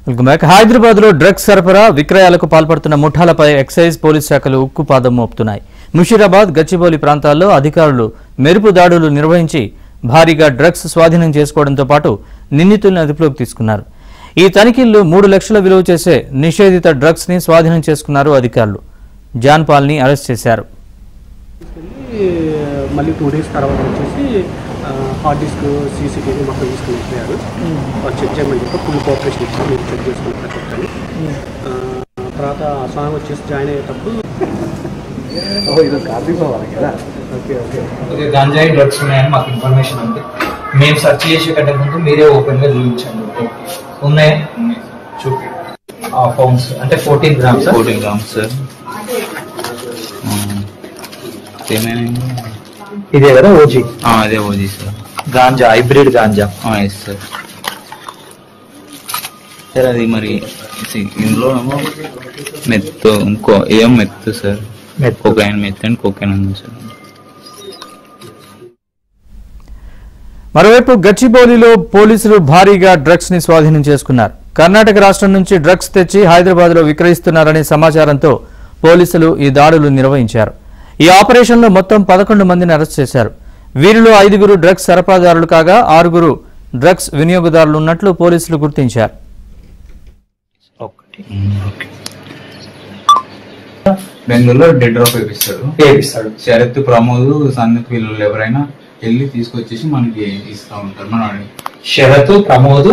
Welcome back. హైదరాబాద్లో drugs సరఫరా విక్రయాలకు పాల్పడుతున్న ముఠాలపై ఎక్సైజ్ పోలీస్ శాఖలు ఉక్కుపాదం మోపుతున్నాయి. ముషీరాబాద్, గచ్చిబౌలి ప్రాంతాల్లో అధికారులు మెరుపు దాడులు నిర్వహించి భారీగా డ్రగ్స్ స్వాధీనం చేసుకోవడంతో పాటు నిందితులను అదుపులోకి తీసుకున్నారు. ఈ తనిఖీల్లో 3 లక్షల విలువ చేసే నిషేధిత డ్రగ్స్ ని స్వాధీనం చేసుకున్నారు అధికారులు. జాన్ పాల్ ని అరెస్ట్ చేశారు. మళ్ళీ 2 డేస్ తర్వాత వచ్చేసి హార్డ్ డిస్క్ సీసీటీవీ మొత్తం తీసుకుని వెళ్ళారు. చెక్ చేయమని చెప్పి ఫుల్ కోఆపరేషన్ ఇచ్చారు. మీరు చెక్ చేసుకుని తర్వాత అస్సాం వచ్చేసి జాయిన్ అయ్యేటప్పుడు గంజాయి డ్రగ్స్ ఉన్నాయని మాకు ఇన్ఫర్మేషన్ ఉంది. మేము సెర్చ్ చేసే కంటే ముందు మీరే ఓపెన్ గా చూపించండి. ఉన్నాయా చూపి ఫోన్స్ అంటే 14 గ్రామ్స్ సార్. ఇదే కదా ఓజీ? అదే ఓజీ సార్. గాంజా, హైబ్రిడ్ గాంజా. Yes sir. సార్ అది మరి ఇందులో మెత్తు ఇంకో ఏం meth sir, cocaine meth and cocaine ఉంది సార్. మరోవైపు గచ్చిబౌలిలో పోలీసులు భారీగా డ్రగ్స్ ని స్వాధీనం చేసుకున్నారు. కర్ణాటక రాష్ట్రం నుంచి డ్రగ్స్ తెచ్చి హైదరాబాద్ లో విక్రయిస్తున్నారనే సమాచారంతో పోలీసులు ఈ దాడులు నిర్వహించారు. ఈ ఆపరేషన్లో మొత్తం 11 మందిని అరెస్ట్ చేశారు. వీరిలో 5గురు డ్రగ్స్ సరఫరాదారులు కాగా 6గురు డ్రగ్స్ వినియోగదారులు ఉన్నట్లు పోలీసులు గుర్తించారు. బెంగళూరులో డెడ్ డ్రాప్ వేపిస్తాడు. శరత్, ప్రమోద్, సందీప్ వీళ్ళు ఎవరైనా వెళ్ళి తీసుకొచ్చేసి మనకి ఇస్తా ఉంటారు. మన శరత్, ప్రమోద్,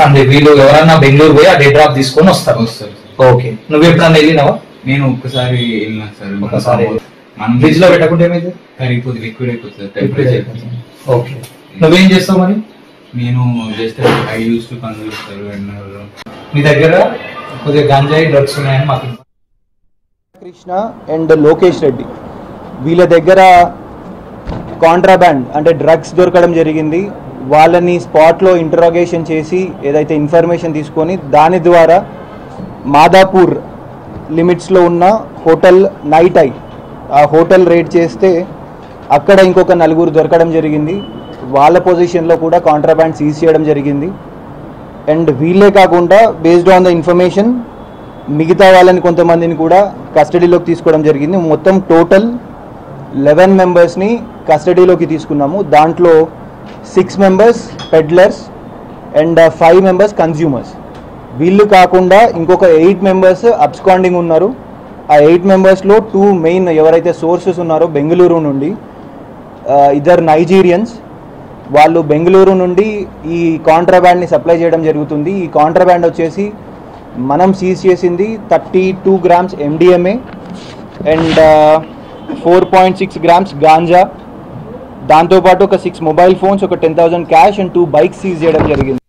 సందీప్ వీళ్ళు ఎవరైనా బెంగళూరు పోయి ఆ డెడ్ డ్రాప్ తీసుకొని వస్తారు. ఓకే, నువ్వు ఎప్పుడన్నా వెళ్ళినావా? నేను ఒక్కసారి వెళ్ళినా సార్. ఒకసారి మనం ఫ్రిడ్జ్ లో పెట్టకుంటే ఏమైతే కరిగిపోతుంది, లిక్విడ్ అయిపోతుంది టెంపరేచర్. ఓకే, నువ్వేం చేస్తావు మరి? నేను just I use to consult sir. మీ దగ్గర కొద్దిగా గంజాయి డ్రగ్స్ ఉన్నాయని మాకు కృష్ణ అండ్ లోకేష్ రెడ్డి వీళ్ళ దగ్గర కాంట్రాబ్యాండ్ అంటే డ్రగ్స్ దొరకడం జరిగింది. వాళ్ళని స్పాట్లో ఇంటరాగేషన్ చేసి ఏదైతే ఇన్ఫర్మేషన్ తీసుకొని దాని ద్వారా మాదాపూర్ లిమిట్స్లో ఉన్న హోటల్ నైట్ ఐ ఆ హోటల్ రేడ్ చేస్తే అక్కడ ఇంకొక 4 దొరకడం జరిగింది. వాళ్ళ పొజిషన్లో కూడా కాంట్రాబ్యాండ్ సీజ్ చేయడం జరిగింది. అండ్ వీళ్ళే కాకుండా బేస్డ్ ఆన్ ద ఇన్ఫర్మేషన్ మిగతా వాళ్ళని కొంతమందిని కూడా కస్టడీలోకి తీసుకోవడం జరిగింది. మొత్తం టోటల్ 11 మెంబర్స్ని కస్టడీలోకి తీసుకున్నాము. దాంట్లో 6 members peddlers and 5 members consumers. వీళ్ళు కాకుండా ఇంకొక 8 మెంబర్స్ అబ్స్కాండింగ్ ఉన్నారు. ఆ 8 మెంబర్స్లో 2 మెయిన్ ఎవరైతే సోర్సెస్ ఉన్నారో బెంగళూరు నుండి, ఇద్దరు నైజీరియన్స్. వాళ్ళు బెంగళూరు నుండి ఈ కాంట్రాబ్యాండ్ని సప్లై చేయడం జరుగుతుంది. ఈ కాంట్రాబ్యాండ్ వచ్చేసి మనం సీజ్ చేసింది 32 grams MDMA and 4.6 grams ganja. దాంతోపాటు ఒక 6 మొబైల్ ఫోన్స్, ఒక 10,000 క్యాష్ అండ్ 2 బైక్స్ సీజ్ చేయడం జరిగింది.